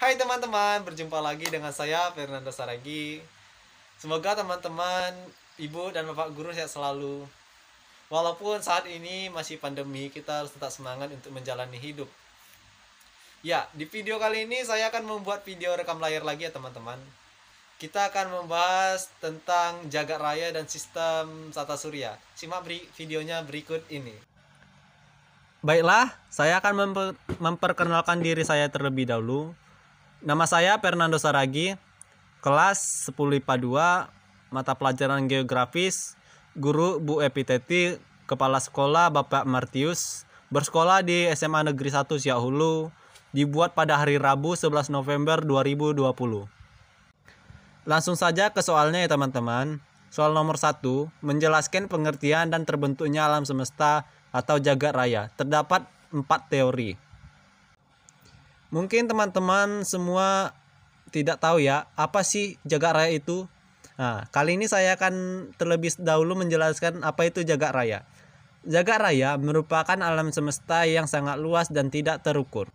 Hai teman-teman, berjumpa lagi dengan saya Fernando Saragi. Semoga teman-teman, ibu dan bapak guru sehat selalu. Walaupun saat ini masih pandemi, kita harus tetap semangat untuk menjalani hidup. Ya, di video kali ini saya akan membuat video rekam layar lagi ya teman-teman. Kita akan membahas tentang jagat raya dan sistem tata surya. Simak videonya berikut ini. Baiklah, saya akan memperkenalkan diri saya terlebih dahulu. Nama saya Fernando Saragi, kelas 10 IPA 2, mata pelajaran geografis, guru Bu Epiteti, kepala sekolah Bapak Martius, bersekolah di SMA Negeri 1 Siak Hulu, dibuat pada hari Rabu 11 November 2020. Langsung saja ke soalnya ya teman-teman. Soal nomor 1, menjelaskan pengertian dan terbentuknya alam semesta atau jagat raya. Terdapat 4 teori. Mungkin teman-teman semua tidak tahu ya, apa sih jagat raya itu? Nah, kali ini saya akan terlebih dahulu menjelaskan apa itu jagat raya. Jagat raya merupakan alam semesta yang sangat luas dan tidak terukur.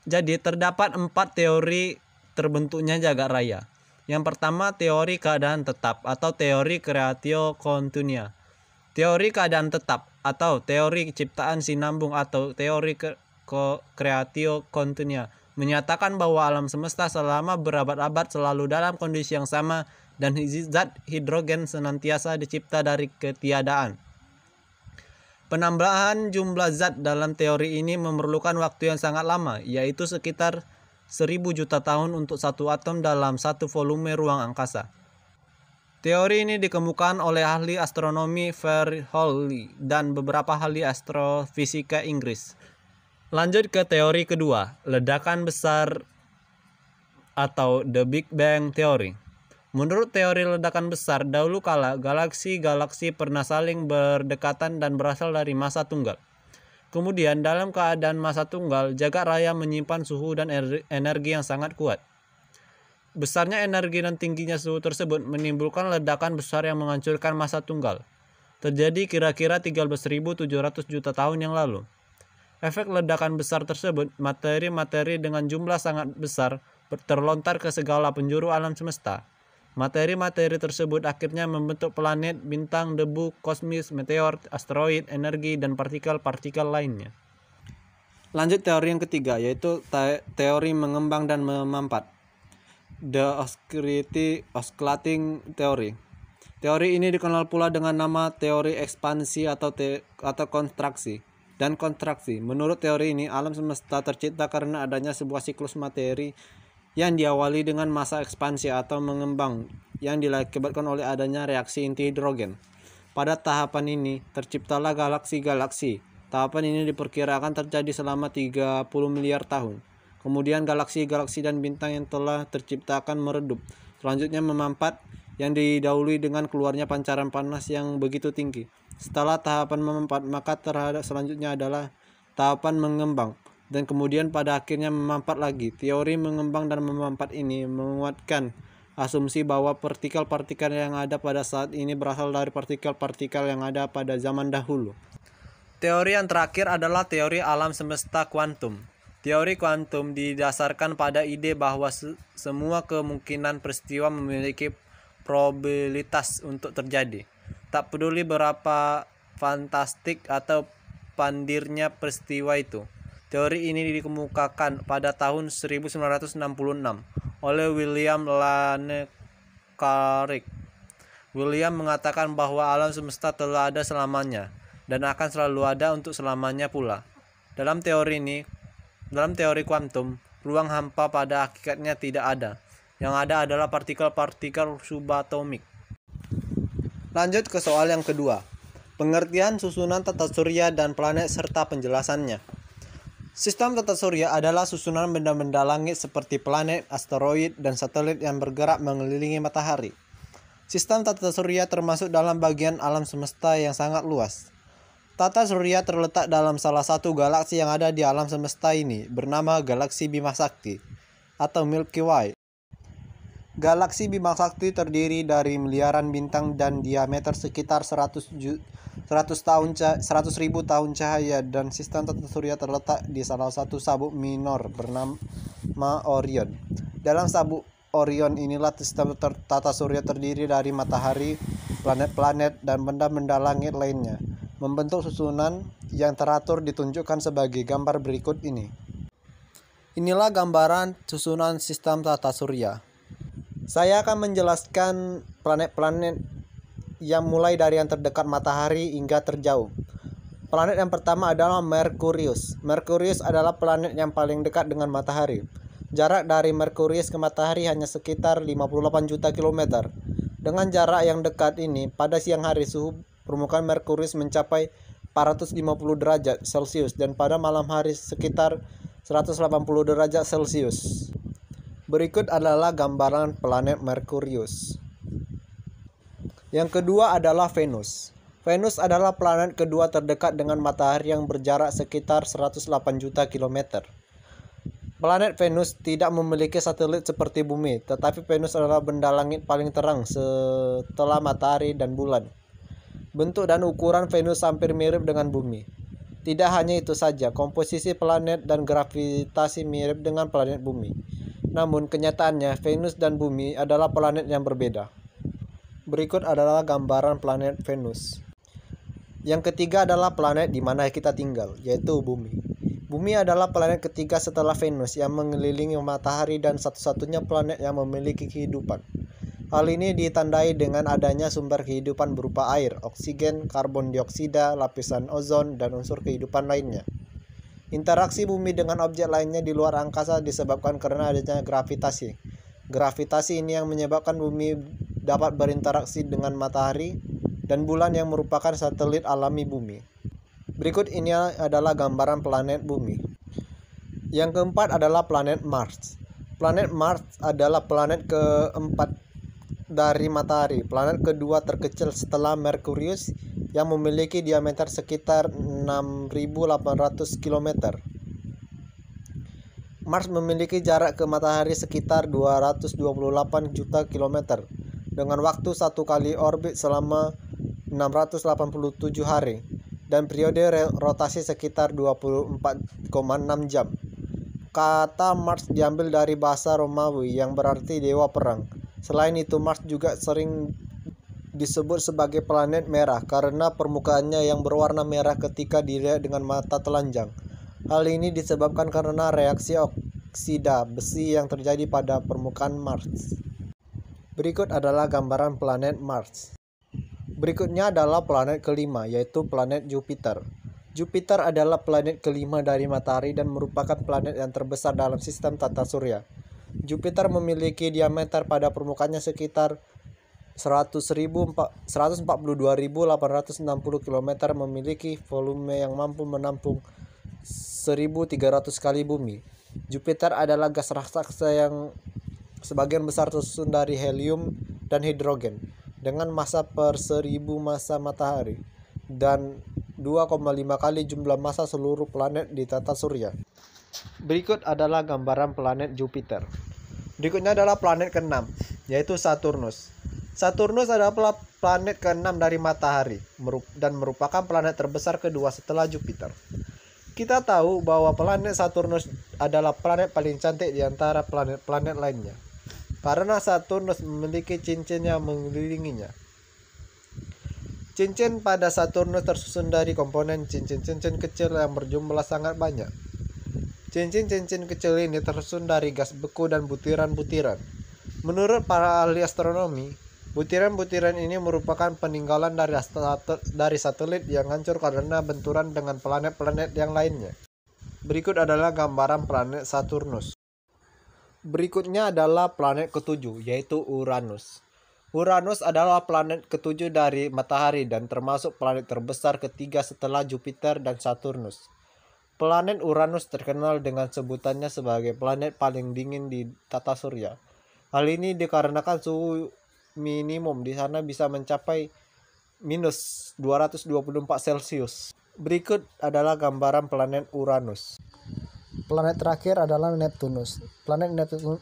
Jadi terdapat 4 teori terbentuknya jagat raya. Yang pertama, teori keadaan tetap atau teori creatio continua. Teori keadaan tetap atau teori ciptaan sinambung atau teori creatio continua menyatakan bahwa alam semesta selama berabad-abad selalu dalam kondisi yang sama dan zat hidrogen senantiasa dicipta dari ketiadaan. Penambahan jumlah zat dalam teori ini memerlukan waktu yang sangat lama, yaitu sekitar 1000 juta tahun untuk satu atom dalam satu volume ruang angkasa. Teori ini dikemukakan oleh ahli astronomi Verhulst dan beberapa ahli astrofisika Inggris. Lanjut ke teori kedua, ledakan besar atau The Big Bang Theory. Menurut teori ledakan besar, dahulu kala galaksi-galaksi pernah saling berdekatan dan berasal dari massa tunggal. Kemudian dalam keadaan massa tunggal, jagat raya menyimpan suhu dan energi yang sangat kuat. Besarnya energi dan tingginya suhu tersebut menimbulkan ledakan besar yang menghancurkan massa tunggal. Terjadi kira-kira 13.700 juta tahun yang lalu. Efek ledakan besar tersebut, materi-materi dengan jumlah sangat besar terlontar ke segala penjuru alam semesta. Materi-materi tersebut akhirnya membentuk planet, bintang, debu, kosmis, meteor, asteroid, energi, dan partikel-partikel lainnya. Lanjut teori yang ketiga, yaitu teori mengembang dan memampat. The Oscillating Theory. Teori ini dikenal pula dengan nama teori ekspansi atau kontraksi dan kontraksi. Menurut teori ini, alam semesta tercipta karena adanya sebuah siklus materi yang diawali dengan masa ekspansi atau mengembang yang diakibatkan oleh adanya reaksi inti hidrogen. Pada tahapan ini, terciptalah galaksi-galaksi. Tahapan ini diperkirakan terjadi selama 30 miliar tahun. Kemudian galaksi-galaksi dan bintang yang telah terciptakan meredup. Selanjutnya memampat yang didahului dengan keluarnya pancaran panas yang begitu tinggi. Setelah tahapan memampat, maka selanjutnya adalah tahapan mengembang, dan kemudian pada akhirnya memampat lagi. Teori mengembang dan memampat ini menguatkan asumsi bahwa partikel-partikel yang ada pada saat ini berasal dari partikel-partikel yang ada pada zaman dahulu. Teori yang terakhir adalah teori alam semesta kuantum. Teori kuantum didasarkan pada ide bahwa semua kemungkinan peristiwa memiliki probabilitas untuk terjadi. Tak peduli berapa fantastik atau pandirnya peristiwa itu. Teori ini dikemukakan pada tahun 1966 oleh William Lane Craig. William mengatakan bahwa alam semesta telah ada selamanya dan akan selalu ada untuk selamanya pula. Dalam teori kuantum, ruang hampa pada hakikatnya tidak ada. Yang ada adalah partikel-partikel subatomik. Lanjut ke soal yang kedua, pengertian susunan tata surya dan planet serta penjelasannya. Sistem tata surya adalah susunan benda-benda langit seperti planet, asteroid, dan satelit yang bergerak mengelilingi matahari. Sistem tata surya termasuk dalam bagian alam semesta yang sangat luas. Tata surya terletak dalam salah satu galaksi yang ada di alam semesta ini, bernama Galaksi Bima Sakti atau Milky Way. Galaksi Bima Sakti terdiri dari miliaran bintang dan diameter sekitar 100 100.000 tahun cahaya, dan sistem tata surya terletak di salah satu sabuk minor bernama Orion. Dalam sabuk Orion inilah sistem tata surya terdiri dari matahari, planet-planet, dan benda-benda langit lainnya, membentuk susunan yang teratur ditunjukkan sebagai gambar berikut ini. Inilah gambaran susunan sistem tata surya. Saya akan menjelaskan planet-planet yang mulai dari yang terdekat matahari hingga terjauh. Planet yang pertama adalah Merkurius. Merkurius adalah planet yang paling dekat dengan matahari. Jarak dari Merkurius ke matahari hanya sekitar 58 juta kilometer. Dengan jarak yang dekat ini, pada siang hari suhu permukaan Merkurius mencapai 450 derajat Celcius dan pada malam hari sekitar 180 derajat Celcius. Berikut adalah gambaran planet Merkurius. Yang kedua adalah Venus. Venus adalah planet kedua terdekat dengan matahari yang berjarak sekitar 108 juta kilometer. Planet Venus tidak memiliki satelit seperti Bumi, tetapi Venus adalah benda langit paling terang setelah matahari dan bulan. Bentuk dan ukuran Venus hampir mirip dengan Bumi. Tidak hanya itu saja, komposisi planet dan gravitasi mirip dengan planet Bumi. Namun kenyataannya Venus dan Bumi adalah planet yang berbeda. Berikut adalah gambaran planet Venus. Yang ketiga adalah planet di mana kita tinggal, yaitu Bumi. Bumi adalah planet ketiga setelah Venus yang mengelilingi matahari dan satu-satunya planet yang memiliki kehidupan. Hal ini ditandai dengan adanya sumber kehidupan berupa air, oksigen, karbon dioksida, lapisan ozon, dan unsur kehidupan lainnya. Interaksi Bumi dengan objek lainnya di luar angkasa disebabkan karena adanya gravitasi. Gravitasi ini yang menyebabkan Bumi dapat berinteraksi dengan matahari dan bulan yang merupakan satelit alami Bumi. Berikut ini adalah gambaran planet Bumi. Yang keempat adalah planet Mars. Planet Mars adalah planet keempat dari matahari. Planet kedua terkecil setelah Merkurius yang memiliki diameter sekitar 6.800 km. Mars memiliki jarak ke matahari sekitar 228 juta kilometer dengan waktu satu kali orbit selama 687 hari dan periode rotasi sekitar 24,6 jam. Kata Mars diambil dari bahasa Romawi yang berarti dewa perang. Selain itu, Mars juga sering disebut sebagai planet merah karena permukaannya yang berwarna merah ketika dilihat dengan mata telanjang. Hal ini disebabkan karena reaksi oksida besi yang terjadi pada permukaan Mars. Berikut adalah gambaran planet Mars. Berikutnya adalah planet kelima, yaitu planet Jupiter. Jupiter adalah planet kelima dari matahari dan merupakan planet yang terbesar dalam sistem tata surya. Jupiter memiliki diameter pada permukaannya sekitar 142.860 km, memiliki volume yang mampu menampung 1.300 kali Bumi. Jupiter adalah gas raksasa yang sebagian besar tersusun dari helium dan hidrogen dengan massa per 1.000 massa matahari dan 2,5 kali jumlah massa seluruh planet di tata surya. Berikut adalah gambaran planet Jupiter. Berikutnya adalah planet ke-6, yaitu Saturnus. Saturnus adalah planet ke-6 dari matahari dan merupakan planet terbesar kedua setelah Jupiter. Kita tahu bahwa planet Saturnus adalah planet paling cantik di antara planet-planet lainnya karena Saturnus memiliki cincin yang mengelilinginya. Cincin pada Saturnus tersusun dari komponen cincin-cincin kecil yang berjumlah sangat banyak. Cincin-cincin kecil ini tersusun dari gas beku dan butiran-butiran. Menurut para ahli astronomi, butiran-butiran ini merupakan peninggalan dari satelit yang hancur karena benturan dengan planet-planet yang lainnya. Berikut adalah gambaran planet Saturnus. Berikutnya adalah planet ketujuh, yaitu Uranus. Uranus adalah planet ketujuh dari matahari dan termasuk planet terbesar ketiga setelah Jupiter dan Saturnus. Planet Uranus terkenal dengan sebutannya sebagai planet paling dingin di tata surya. Hal ini dikarenakan suhu minimum di sana bisa mencapai minus 224 Celcius. Berikut adalah gambaran planet Uranus. Planet terakhir adalah Neptunus. Planet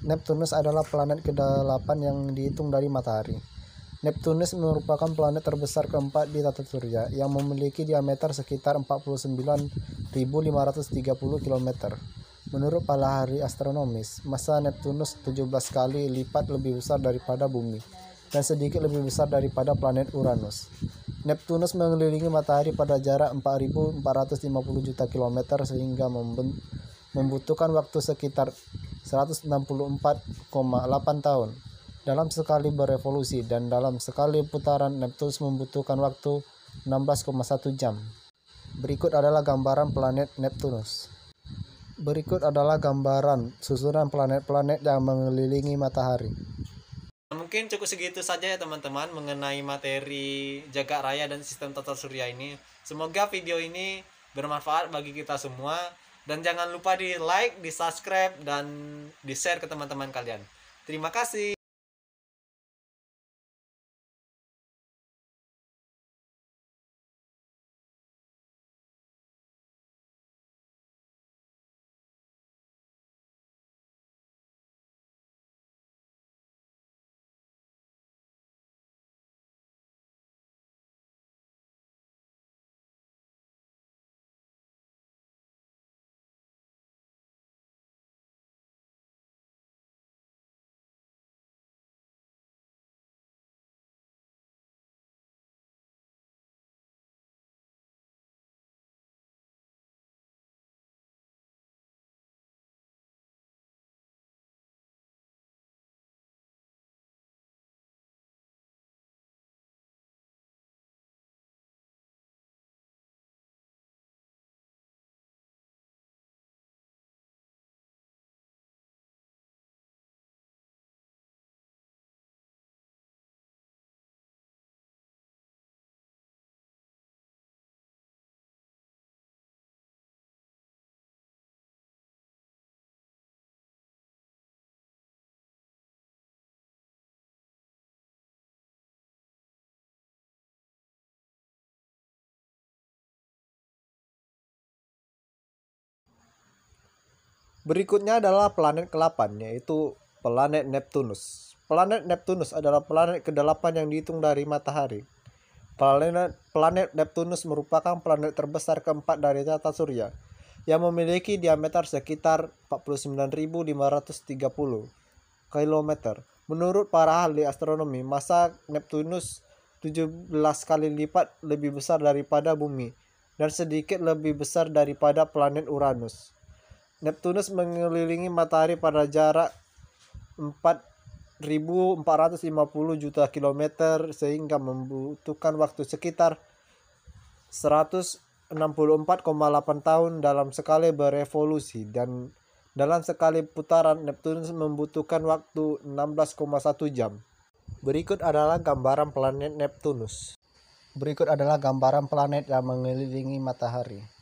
Neptunus adalah planet ke-8 yang dihitung dari matahari. Neptunus merupakan planet terbesar keempat di tata surya yang memiliki diameter sekitar 49.530 km. Menurut palahari astronomis, massa Neptunus 17 kali lipat lebih besar daripada Bumi dan sedikit lebih besar daripada planet Uranus. Neptunus mengelilingi matahari pada jarak 4.450 juta kilometer sehingga membutuhkan waktu sekitar 164,8 tahun dalam sekali berevolusi, dan dalam sekali putaran Neptunus membutuhkan waktu 16,1 jam. Berikut adalah gambaran planet Neptunus. Berikut adalah gambaran susunan planet-planet yang mengelilingi matahari. Mungkin cukup segitu saja ya teman-teman mengenai materi jagat raya dan sistem tata surya ini. Semoga video ini bermanfaat bagi kita semua, dan jangan lupa di like, di subscribe, dan di share ke teman-teman kalian. Terima kasih. Berikutnya adalah planet ke-8, yaitu planet Neptunus. Planet Neptunus adalah planet ke-8 yang dihitung dari matahari. Planet Neptunus merupakan planet terbesar keempat dari tata surya yang memiliki diameter sekitar 49.530 km. Menurut para ahli astronomi, massa Neptunus 17 kali lipat lebih besar daripada Bumi dan sedikit lebih besar daripada planet Uranus. Neptunus mengelilingi matahari pada jarak 4.450 juta kilometer sehingga membutuhkan waktu sekitar 164,8 tahun dalam sekali berevolusi, dan dalam sekali putaran Neptunus membutuhkan waktu 16,1 jam. Berikut adalah gambaran planet Neptunus. Berikut adalah gambaran planet yang mengelilingi matahari.